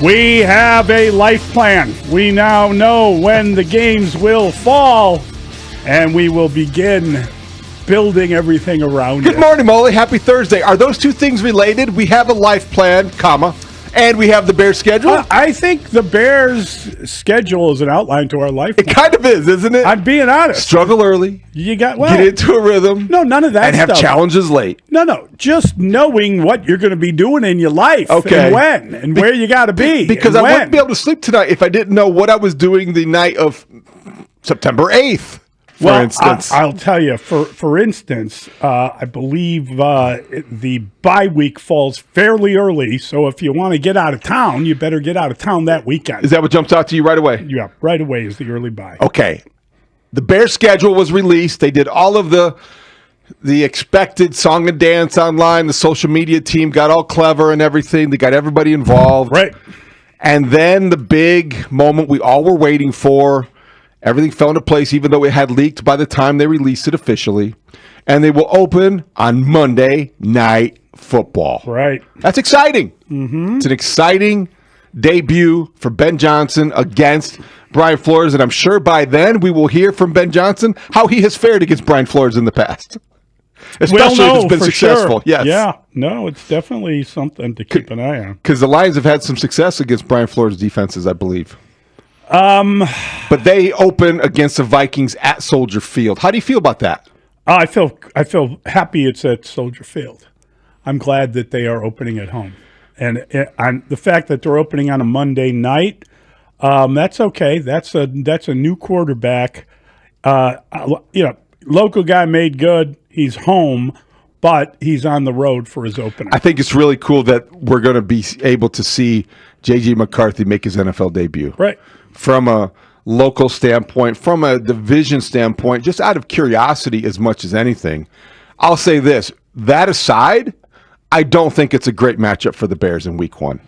We have a life plan. We now know when the games will fall, and we will begin building everything around it. Good morning, Mully. Happy Thursday. Are those two things related? We have a life plan, comma, and we have the Bears schedule? I think the Bears schedule is an outline to our life plan. It kind of is, isn't it? I'm being honest. Struggle early. You got get into a rhythm. No, none of that and stuff. have challenges late. No. Just knowing what you're going to be doing in your life. Okay. And when and where you got to be. Because I wouldn't be able to sleep tonight if I didn't know what I was doing the night of September 8th. For instance, I'll tell you. For instance, I believe the bye week falls fairly early. So if you want to get out of town, you better get out of town that weekend. Is that what jumps out to you right away? Yeah, right away is the early bye. Okay. The Bears schedule was released. They did all of the expected song and dance online. The social media team got all clever and everything. They got everybody involved. Right. And then the big moment we all were waiting for. Everything fell into place, even though it had leaked by the time they released it officially. And they will open on Monday Night Football. Right. That's exciting. Mm-hmm. It's an exciting debut for Ben Johnson against Brian Flores. And I'm sure by then we will hear from Ben Johnson how he has fared against Brian Flores in the past. Especially if it's been successful. Sure. Yes. Yeah. No, it's definitely something to keep an eye on. Because the Lions have had some success against Brian Flores' defenses, I believe. But they open against the Vikings at Soldier Field. How do you feel about that? I feel happy it's at Soldier Field. I'm glad that they are opening at home, and the fact that they're opening on a Monday night, that's okay. That's a new quarterback. Local guy made good. He's home, but he's on the road for his opener. I think it's really cool that we're going to be able to see J.J. McCarthy make his NFL debut. Right. From a local standpoint, from a division standpoint, just out of curiosity as much as anything. I'll say this. That aside, I don't think it's a great matchup for the Bears in week one.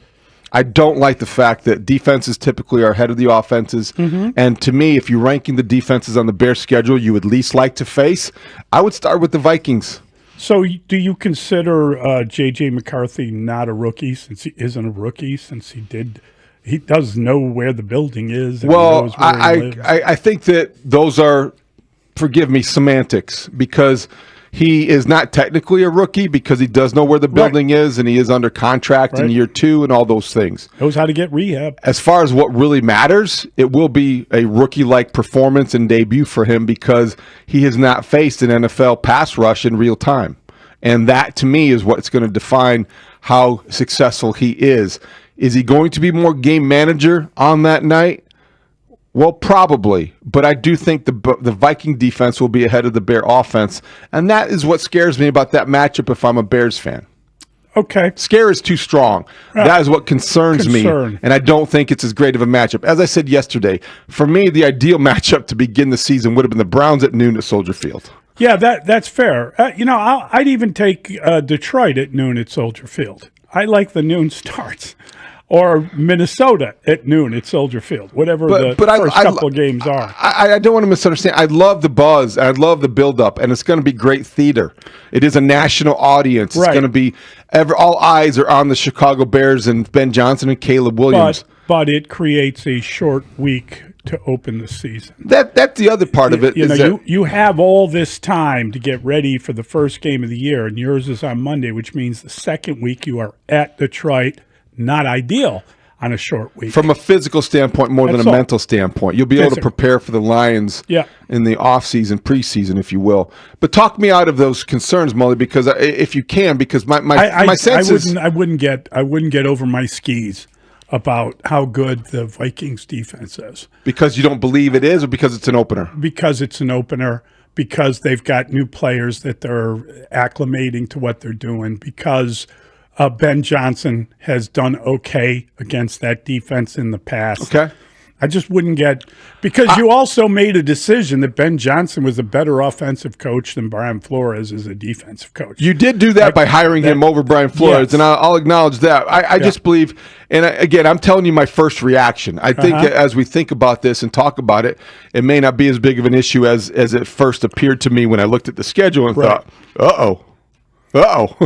I don't like the fact that defenses typically are ahead of the offenses. Mm-hmm. And to me, if you're ranking the defenses on the Bears schedule you would least like to face, I would start with the Vikings. So do you consider J.J. McCarthy not a rookie since he isn't a rookie since he does know where the building is? And well, he knows where he lives? I think that those are, forgive me, semantics, because he is not technically a rookie because he does know where the building is and he is under contract in year 2 and all those things. Knows how to get rehab. As far as what really matters, it will be a rookie-like performance and debut for him because he has not faced an NFL pass rush in real time. And that, to me, is what's going to define how successful he is. Is he going to be more game manager on that night? Well, probably. But I do think the Viking defense will be ahead of the Bear offense. And that is what scares me about that matchup if I'm a Bears fan. Okay. Scare is too strong. That is what concerns me. And I don't think it's as great of a matchup. As I said yesterday, for me, the ideal matchup to begin the season would have been the Browns at noon at Soldier Field. Yeah, that's fair. I'd even take Detroit at noon at Soldier Field. I like the noon starts. Or Minnesota at noon at Soldier Field, whatever the first couple of games are. I don't want to misunderstand. I love the buzz. I love the build-up, and it's going to be great theater. It is a national audience. It's going to be all eyes are on the Chicago Bears and Ben Johnson and Caleb Williams. But it creates a short week to open the season. That's the other part of it. You have all this time to get ready for the first game of the year, and yours is on Monday, which means the second week you are at Detroit. Not ideal on a short week. From a physical standpoint more than a mental standpoint. You'll be able to prepare for the Lions in the offseason, preseason, if you will. But talk me out of those concerns, Mully, because if you can, because my sense is... I wouldn't get over my skis about how good the Vikings defense is. Because you don't believe it is, or because it's an opener? Because it's an opener. Because they've got new players that they're acclimating to what they're doing. Because... Ben Johnson has done okay against that defense in the past. Okay. I just wouldn't get – because you also made a decision that Ben Johnson was a better offensive coach than Brian Flores is a defensive coach. You did do that by hiring him over Brian Flores, and I'll acknowledge that. I just believe – and again, I'm telling you my first reaction. I think as we think about this and talk about it, it may not be as big of an issue as it first appeared to me when I looked at the schedule and thought, uh-oh. Uh-oh.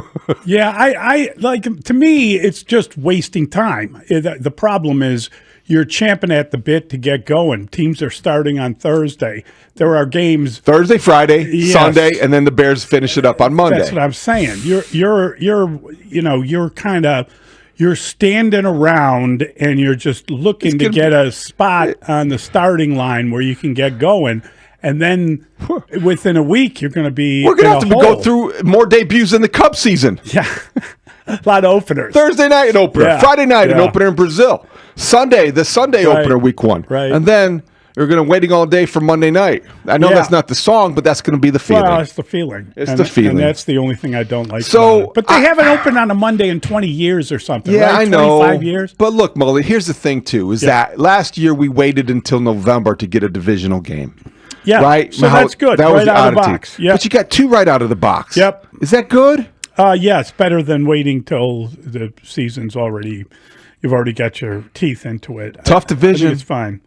Yeah, I like, to me, it's just wasting time. The problem is you're champing at the bit to get going. Teams are starting on Thursday. There are games Thursday, Friday, Yes. Sunday, and then the Bears finish it up on Monday. That's what I'm saying. You're standing around and you're just looking to get a spot on the starting line where you can get going. And then within a week, you're going to be We're going to in a have to go hole. through more debuts in the Cubs season. Yeah. A lot of openers. Thursday night, an opener. Yeah. Friday night, an Yeah. opener in Brazil. Sunday, the Sunday Right. opener, week 1. Right. And then you're going to waiting all day for Monday night. I know Yeah. that's not the song, but that's going to be the feeling. Well, it's the feeling. It's the feeling. And that's the only thing I don't like So, about it. But they haven't opened on a Monday in 20 years or something, Yeah, right? I know. 25 years? But look, Mully, here's the thing, too, is that last year we waited until November to get a divisional game. Yeah. Right? So that's good. That was right out of the oddity. box. Yep. But you got 2 right out of the box. Yep. Is that good? Yeah, it's better than waiting till the season's already, you've already got your teeth into it. Tough I division. think it's fine.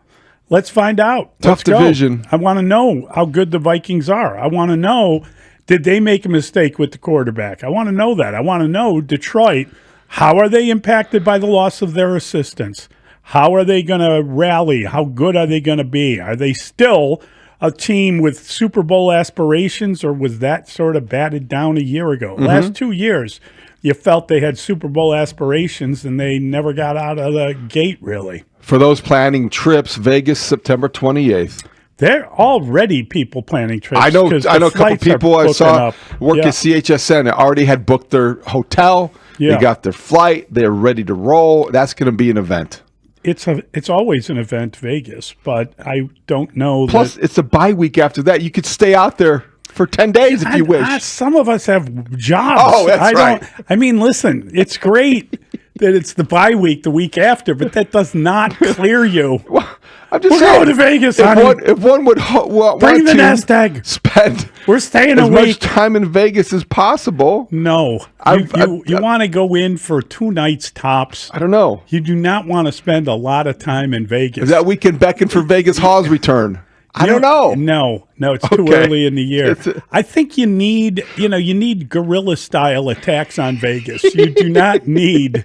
Let's find out. Tough Let's go. division. I want to know how good the Vikings are. I want to know, did they make a mistake with the quarterback? I want to know that. I want to know, Detroit, how are they impacted by the loss of their assistants? How are they going to rally? How good are they going to be? Are they still a team with Super Bowl aspirations, or was that sort of batted down a year ago? Last 2 years, you felt they had Super Bowl aspirations, and they never got out of the gate, really. For those planning trips, Vegas, September 28th. There are already people planning trips. I know 'cause a the couple flights are people I booking saw up. work Yeah. at CHSN that already had booked their hotel. Yeah. They got their flight. They're ready to roll. That's going to be an event. It's always an event, Vegas, but I don't know. Plus, it's a bye week after that. You could stay out there for 10 days if you wish. Some of us have jobs. Oh, that's right. I mean, listen, it's great that it's the bye week the week after, but that does not clear you. I'm just We're saying, going to Vegas, if honey. if one would want Bring the to nest egg. spend We're staying as a much week. time in Vegas as possible, No, you want to go in for 2 nights tops. I don't know. You do not want to spend a lot of time in Vegas. Is that weekend beckon for Vegas Hawes return? I don't know. No, it's too Okay. early in the year. It's I think you need guerrilla style attacks on Vegas. You do not need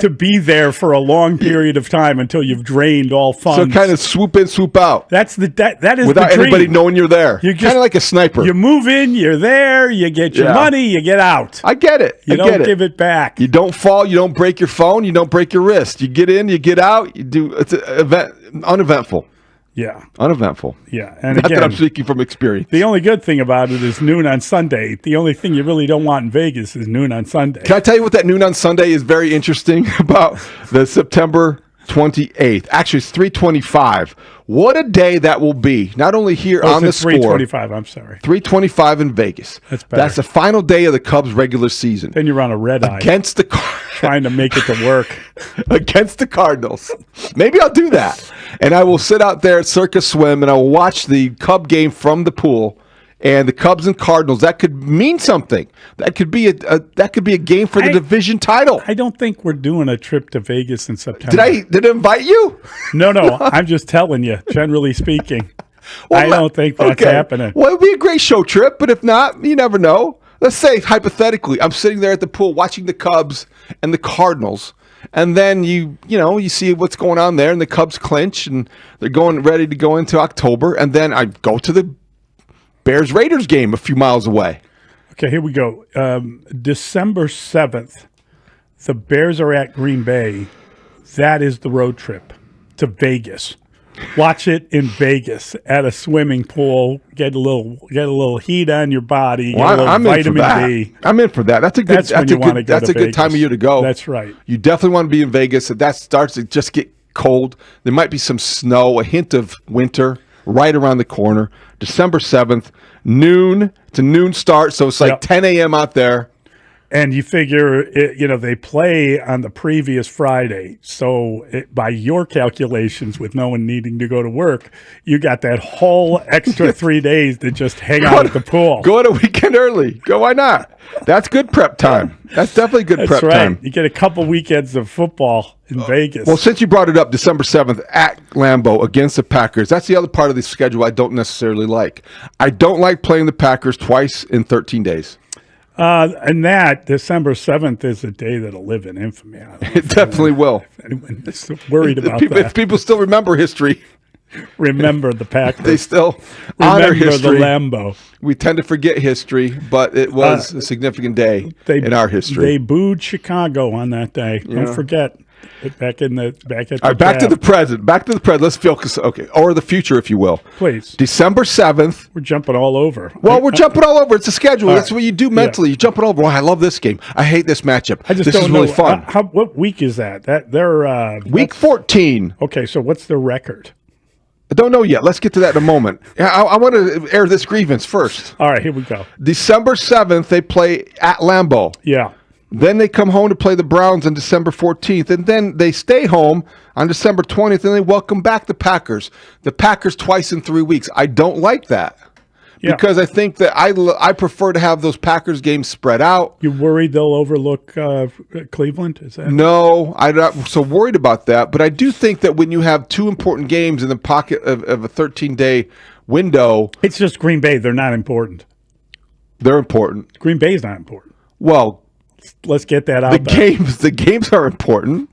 to be there for a long period of time until you've drained all So funds. kind of swoop in, swoop out that is without the dream. anybody knowing you're there. You just- Kind of like a sniper. You move in, you're there, you get your Yeah. money, you get out. I get it. You I don't get it. give it back. You don't fall. You don't break your phone. You don't break your wrist. You get in. You get out. You do. It's an event. Uneventful. Yeah, Uneventful. yeah. And Not that I'm again, speaking from experience. the only good thing about it is noon on Sunday. The only thing you really don't want in Vegas is noon on Sunday. Can I tell you what that noon on Sunday is very interesting about the September 28th? Actually, it's 3:25. What a day that will be! Not only here on the It's score, 3:25. I'm sorry. 3:25 in Vegas. That's better. That's the final day of the Cubs' regular season Then you're on a red eye against the trying to make it to work. against the Cardinals. Maybe I'll do that, and I will sit out there at Circus Swim and I will watch the Cub game from the pool. And the Cubs and Cardinals, that could mean something. That could be a game for the division title. I don't think we're doing a trip to Vegas in September. Did I invite you? No. I'm just telling you, generally speaking. I don't think that's happening. Well, it would be a great show trip, but if not, you never know. Let's say, hypothetically, I'm sitting there at the pool watching the Cubs and the Cardinals, and then you see what's going on there, and the Cubs clinch, and they're ready to go into October, and then I go to the Bears-Raiders game a few miles away. Okay, here we go. December 7th, the Bears are at Green Bay. That is the road trip to Vegas. Watch it in Vegas at a swimming pool. Get a little heat on your body. Get a little I'm in for vitamin that. D. I'm in for that. That's a good. That's when you want to go That's to a good time of Vegas. year to go. That's right. You definitely want to be in Vegas. That starts to just get cold. There might be some snow, a hint of winter right around the corner. December 7th, noon. It's a noon start, so it's like Yep. 10 a.m. out there. And you figure, they play on the previous Friday. So by your calculations, with no one needing to go to work, you got that whole extra 3 days to just hang out at the pool. Go on a weekend early. Go, why not? That's good prep time. That's definitely good That's prep right. time. You get a couple weekends of football in Vegas. Well, since you brought it up, December 7th at Lambeau against the Packers, that's the other part of the schedule I don't necessarily like. I don't like playing the Packers twice in 13 days. And that December 7th is a day that'll live in infamy. I don't know It definitely will. if anyone is worried about If that. people still remember history, Remember the Packers. they still honor Remember the history. Lambeau. We tend to forget history, but it was a significant day in our history. They booed Chicago on that day. Don't forget. Back at the All right, back to the present. Back to the present. Let's focus. Okay, or the future, if you will. Please. December 7th. We're jumping all over. Well, we're jumping all over. It's a schedule. All That's right. what you do mentally. Yeah. You jump it over. Oh, I love this game. I hate this matchup. I just this don't is know. really fun. What week is that? They're Week 14. Okay, so what's their record? I don't know yet. Let's get to that in a moment. I want to air this grievance first. All right, here we go. December 7th, they play at Lambeau. Yeah. Then they come home to play the Browns on December 14th. And then they stay home on December 20th, and they welcome back the Packers. The Packers twice in 3 weeks. I don't like that. Yeah. Because I think that I prefer to have those Packers games spread out. You worried they'll overlook Cleveland? Is that No, I'm not so worried about that. But I do think that when you have two important games in the pocket of a 13-day window, It's just Green Bay. They're not important. they're important. Green Bay's not important. Well, Let's get that out. the games are important.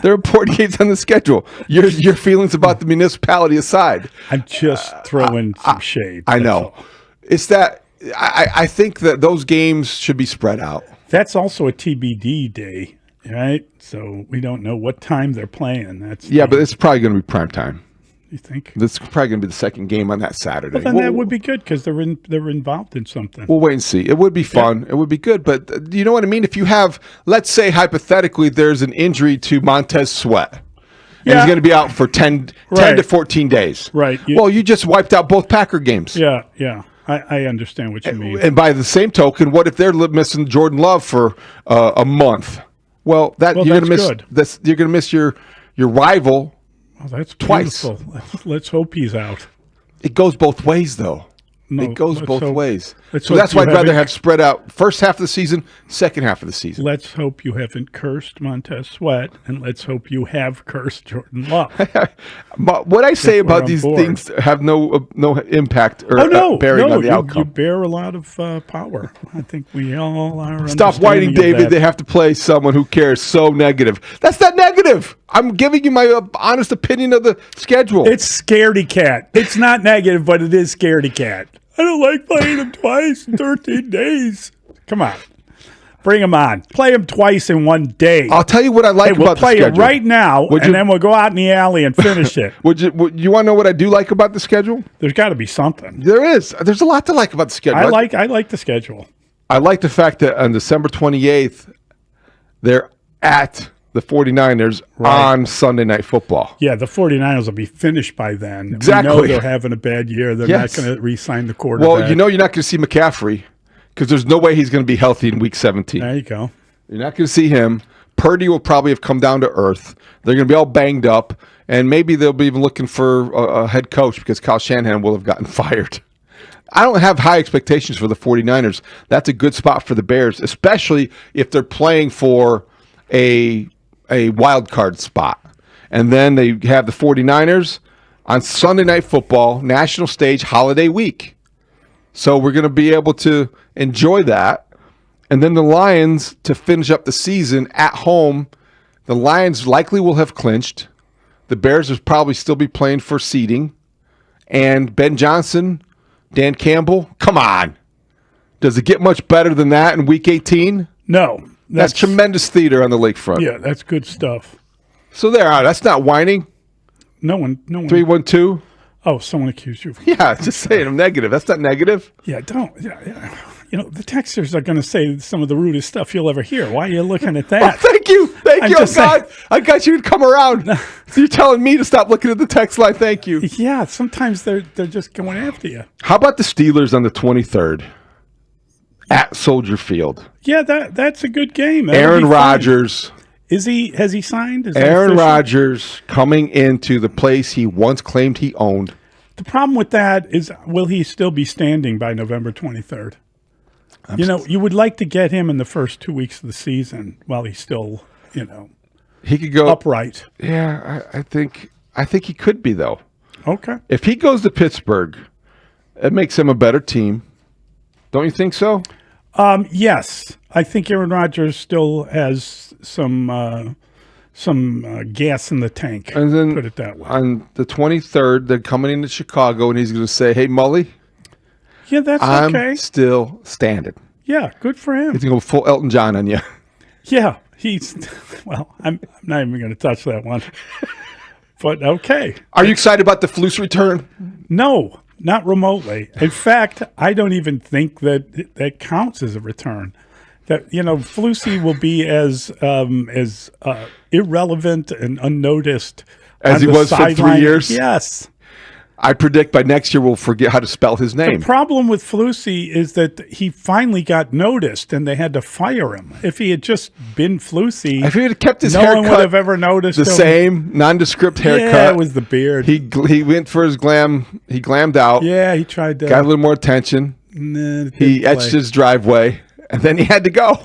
They're important games on the schedule. Your feelings about the municipality aside. I'm just throwing some shade. I that's know. all. It's that I think that those games should be spread out. That's also a TBD day, right? So we don't know what time they're playing. That's Yeah, but it's probably going to be prime time. you think? This is probably going to be the second game on that Saturday. Well, then that would be good because they're involved in something. We'll wait and see. It would be fun. It would be good. But you know what I mean? If you have, let's say hypothetically, there's an injury to Montez Sweat. And Yeah. he's going to be out for 10 to 14 days. Right. Well, you just wiped out both Packer games. Yeah, yeah. I understand what you mean. And by the same token, what if they're missing Jordan Love for a month? Well, you're going to miss. good. You're going to miss your rival. Oh, that's twice. beautiful. Let's hope he's out. It goes both ways, though. No, it goes let's both hope- ways. let's So hope that's you why I'd rather haven't- have spread out first half of the season, second half of the season. Let's hope you haven't cursed Montez Sweat, and let's hope you have cursed Jordan Love. But what I say we're about on these board. things have no impact or bearing on the you outcome. bear a lot of power. I think we all are. Stop whining, understanding of David. that. They have to play someone who cares. So negative. That's not negative. I'm giving you my honest opinion of the schedule. It's scaredy cat. It's not negative, but it is scaredy cat. I don't like playing them twice in 13 days. Come on. Bring them on. Play them twice in one day. I'll tell you what I like We'll about the play it schedule. right now, Would and you- then we'll go out in the alley and finish it. Would you want to know what I do like about the schedule? There's got to be something. There is. There's a lot to like about the schedule. I like the schedule. I like the fact that on December 28th, they're at the 49ers on Sunday Night Football. Yeah, the 49ers will be finished by then. Exactly. We know they're having a bad year. They're Yes. not going to re-sign the quarterback. Well, you know you're not going to see McCaffrey because there's no way he's going to be healthy in Week 17. There you go. You're not going to see him. Purdy will probably have come down to earth. They're going to be all banged up, and maybe they'll be even looking for a head coach because Kyle Shanahan will have gotten fired. I don't have high expectations for the 49ers. That's a good spot for the Bears, especially if they're playing for a wild card spot. And then they have the 49ers on Sunday Night Football, national stage, holiday week. So we're going to be able to enjoy that. And then the Lions to finish up the season at home. The Lions likely will have clinched. The Bears will probably still be playing for seeding. And Ben Johnson, Dan Campbell, come on. Does it get much better than that in Week 18? No. That's tremendous theater on the lakefront. Yeah, that's good stuff. So there, that's not whining. No one. 312. Oh, someone accused you. Yeah, just saying I'm negative. That's not negative. Yeah, don't. Yeah. You know, the texters are going to say some of the rudest stuff you'll ever hear. Why are you looking at Oh, that? thank you. Thank I'm you. Oh, just saying. God. I got you to come around. So you're telling me to stop looking at the text line. Thank you. Yeah, sometimes they're just going after you. How about the Steelers on the 23rd at Soldier Field? Yeah, that's a good game. That'll be Aaron fun. Rodgers. Has he signed? Is that Aaron official? Rodgers coming into the place he once claimed he owned. The problem with that is, will he still be standing by November 23rd? You would like to get him in the first 2 weeks of the season while he's still, He could go upright. Yeah, I think he could be though. Okay. If he goes to Pittsburgh, it makes him a better team. Don't you think so? Yes, I think Aaron Rodgers still has some gas in the tank. And then put it that way. On the 23rd, they're coming into Chicago, and he's going to say, "Hey, Mully, Yeah, that's I'm okay. still standing." Yeah, good for him. He's going to go full Elton John on you. Yeah, he's well. I'm not even going to touch that one. But okay. Are you excited about the Flus return? No, not remotely. In fact, I don't even think that counts as a return. That Flusy will be as irrelevant and unnoticed As on he the was for 3 sideline. years? Yes. I predict by next year we'll forget how to spell his name. The problem with Flusy is that he finally got noticed, and they had to fire him. If he had just been Flusy, If he had kept his no haircut one would have ever noticed the him. same nondescript haircut. Yeah, it was the beard. He went for his glam. He glammed out. Yeah, he tried to. Got a little more attention. Nah, it He didn't etched play. his driveway, and then he had to go.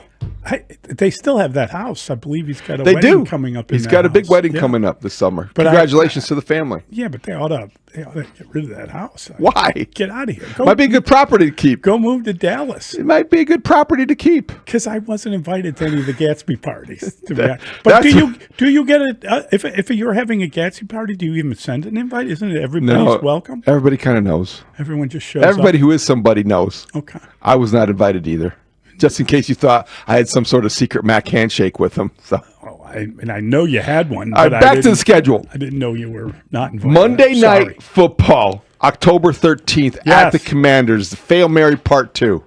They still have that house. I believe he's got a They wedding do. coming up. In He's that got a big house. wedding Yeah. coming up this summer. But Congratulations to the family. Yeah, but they ought to get rid of that house. Why? Get out of here. Go, Might be a good property to keep. go move to Dallas. It might be a good property to keep. Because I wasn't invited to any of the Gatsby parties. To be honest. But that's do you get it if you're having a Gatsby party? Do you even send an invite? Isn't it everybody's welcome? Everybody kind of knows. Everyone just shows Everybody who is somebody knows. up. Okay. I was not invited either. Just in case you thought I had some sort of secret Mac handshake with him. So, Oh, I know you had one. all right, But back to the schedule. I didn't know you were not invited. Monday Sorry. Night Football, October 13th at Yes. the Commanders. The Fail Mary Part 2.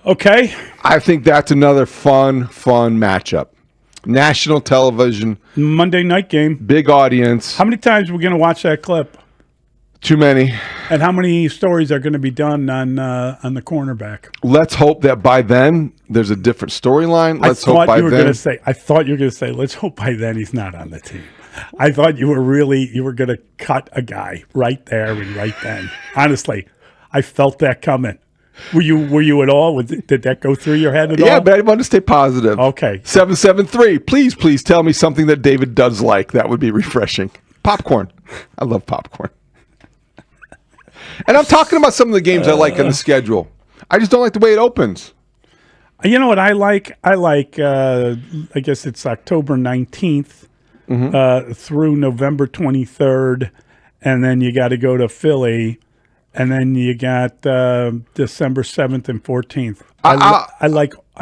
Okay. I think that's another fun matchup. National television, Monday night game. big audience. How many times are we going to watch that clip? Too many. And how many stories are going to be done on the cornerback? Let's hope that by then there's a different storyline. Let's hope by I thought you were then. going to say, let's hope by then he's not on the team. I thought you were going to cut a guy right there and right then. Honestly, I felt that coming. Were you at all? Did that go through your head at all? Yeah, but I want to stay positive. Okay. 773. Please tell me something that David does like. That would be refreshing. Popcorn. I love popcorn. And I'm talking about some of the games I like on the schedule. I just don't like the way it opens. You know what I like? I guess it's October 19th through November 23rd, and then you got to go to Philly, and then you got December 7th and 14th. I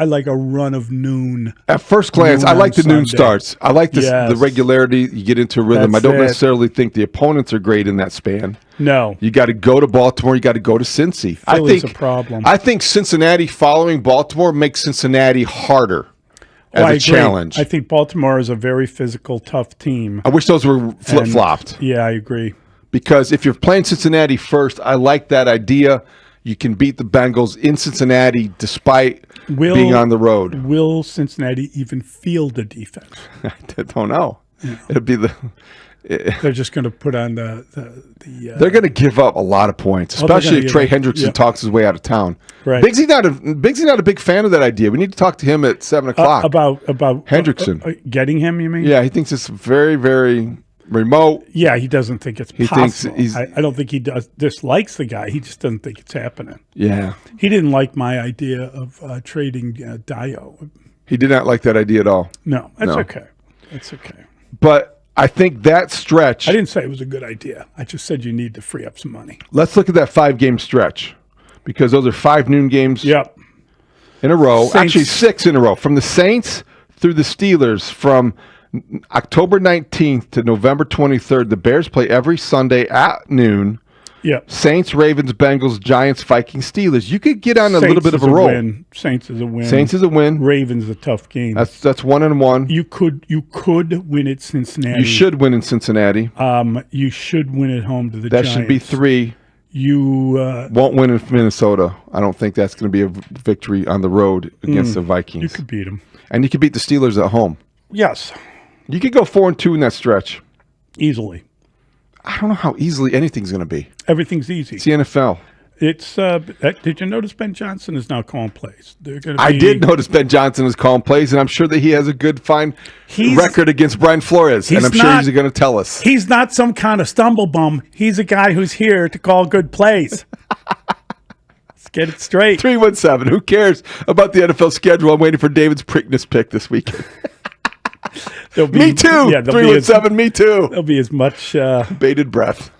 like a run of noon. At first glance, I Noon like the on noon Sunday. starts. I like this, Yes. the regularity. You get into a rhythm. That's I don't it. necessarily think the opponents are great in that span. No, You got to go to Baltimore. You got to go to Cincy. Philly's a problem. I think Cincinnati following Baltimore makes Cincinnati harder as I a agree. challenge. I think Baltimore is a very physical, tough team. I wish those were flip-flopped. Yeah, I agree. Because if you're playing Cincinnati first, I like that idea. You can beat the Bengals in Cincinnati despite being on the road. Will Cincinnati even field a defense? I don't know. It'll be They're just going to put on the they're going to give up a lot of points, they're especially gonna if Trey give up. Hendrickson Yeah. talks his way out of town. Right. Biggsy's not a big fan of that idea. We need to talk to him at 7 o'clock. about Hendrickson. Getting him. You mean? Yeah, he thinks it's very, very remote. Yeah, he doesn't think it's thinks possible. he's- I don't think he dislikes the guy. He just doesn't think it's happening. Yeah. He didn't like my idea of trading Dio. He did not like that idea at all. No, that's No. okay. That's okay. But I think that stretch, I didn't say it was a good idea. I just said you need to free up some money. let's look at that 5-game stretch because those are 5 noon games Yep. in a row. Saints. Actually, 6 in a row. From the Saints through the Steelers, from October 19th to November 23rd, the Bears play every Sunday at noon. Yep. Saints, Ravens, Bengals, Giants, Vikings, Steelers. You could get on a little bit of a roll. Saints is a win. Saints is a win. Ravens is a tough game. That's 1-1. You could win at Cincinnati. You should win in Cincinnati. You should win at home to the That Giants. should be 3. You Won't win in Minnesota. I don't think that's going to be a victory on the road against the Vikings. you could beat them. And you could beat the Steelers at home. Yes, You could go 4-2 in that stretch. easily. I don't know how easily anything's going to be. Everything's easy. It's the NFL. It's did you notice Ben Johnson is now calling plays? They're going to. I did notice Ben Johnson is calling plays, and I'm sure that he has a good, fine record against Brian Flores. And I'm sure he's going to tell us. He's not some kind of stumble bum. He's a guy who's here to call good plays. get it straight. 317. Who cares about the NFL schedule? I'm waiting for David's Preakness pick this weekend. Me too. Yeah, 317. Me too. There'll be as much bated breath.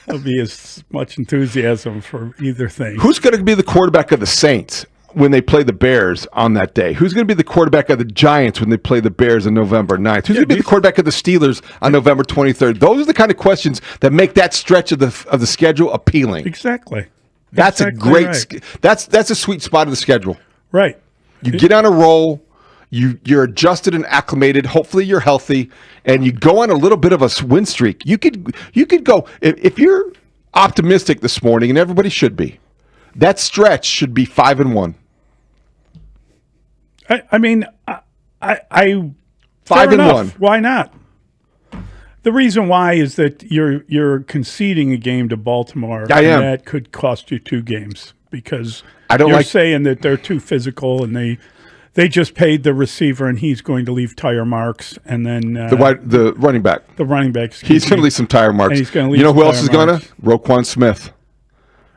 There'll be as much enthusiasm for either thing. Who's going to be the quarterback of the Saints when they play the Bears on that day? Who's going to be the quarterback of the Giants when they play the Bears on November 9th? Who's going to be the quarterback of the Steelers on November 23rd? Those are the kind of questions that make that stretch of the schedule appealing. Exactly. That's exactly a great. Right. That's a sweet spot of the schedule. Right. You get on a roll. You're adjusted and acclimated. Hopefully, you're healthy, and you go on a little bit of a win streak. You could go if you're optimistic this morning, and everybody should be. That stretch should be 5-1. I mean, I 5-1. Why not? The reason why is that you're conceding a game to Baltimore. I am. And that could cost you 2 games because you're saying that they're too physical and they just paid the receiver and he's going to leave tire marks, and then the running back. The running back. He's going to leave some tire marks. And he's going to leave. You know who else is going to? Roquan Smith.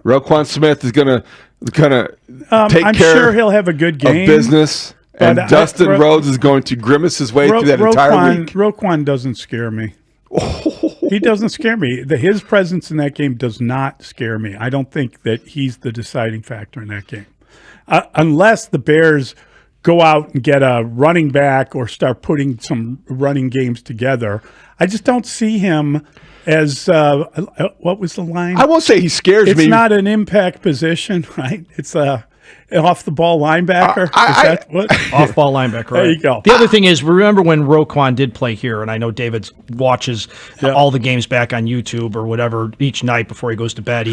Roquan Smith is going to take I'm care sure he'll have a good game of business. And Dustin Rhodes is going to grimace his way through that entire week. Roquan doesn't scare me. He doesn't scare me. His presence in that game does not scare me. I don't think that he's the deciding factor in that game. Unless the Bears go out and get a running back or start putting some running games together, I just don't see him as what was the line? I won't say he scares me. It's not an impact position, right? It's a off-the-ball linebacker. Off-ball linebacker, right. There you go. The other thing is, remember when Roquan did play here, and I know David watches all the games back on YouTube or whatever each night before he goes to bed.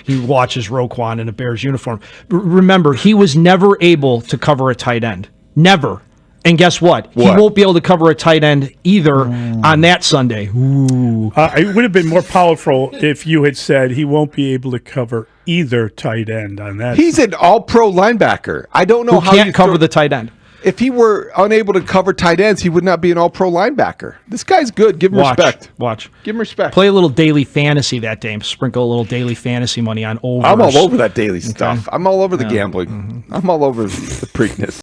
He watches Roquan in a Bears uniform. Remember, he was never able to cover a tight end. Never. And guess what? He won't be able to cover a tight end either on that Sunday. It would have been more powerful if you had said he won't be able to cover either tight end on that. He's an all-pro linebacker. I don't know how you cover the tight end. If he were unable to cover tight ends, he would not be an all-pro linebacker. This guy's good. Give him respect. Watch. Give him respect. Play a little daily fantasy that day. Sprinkle a little daily fantasy money on overs. I'm all over that daily stuff. I'm all over the gambling. I'm all over the Preakness.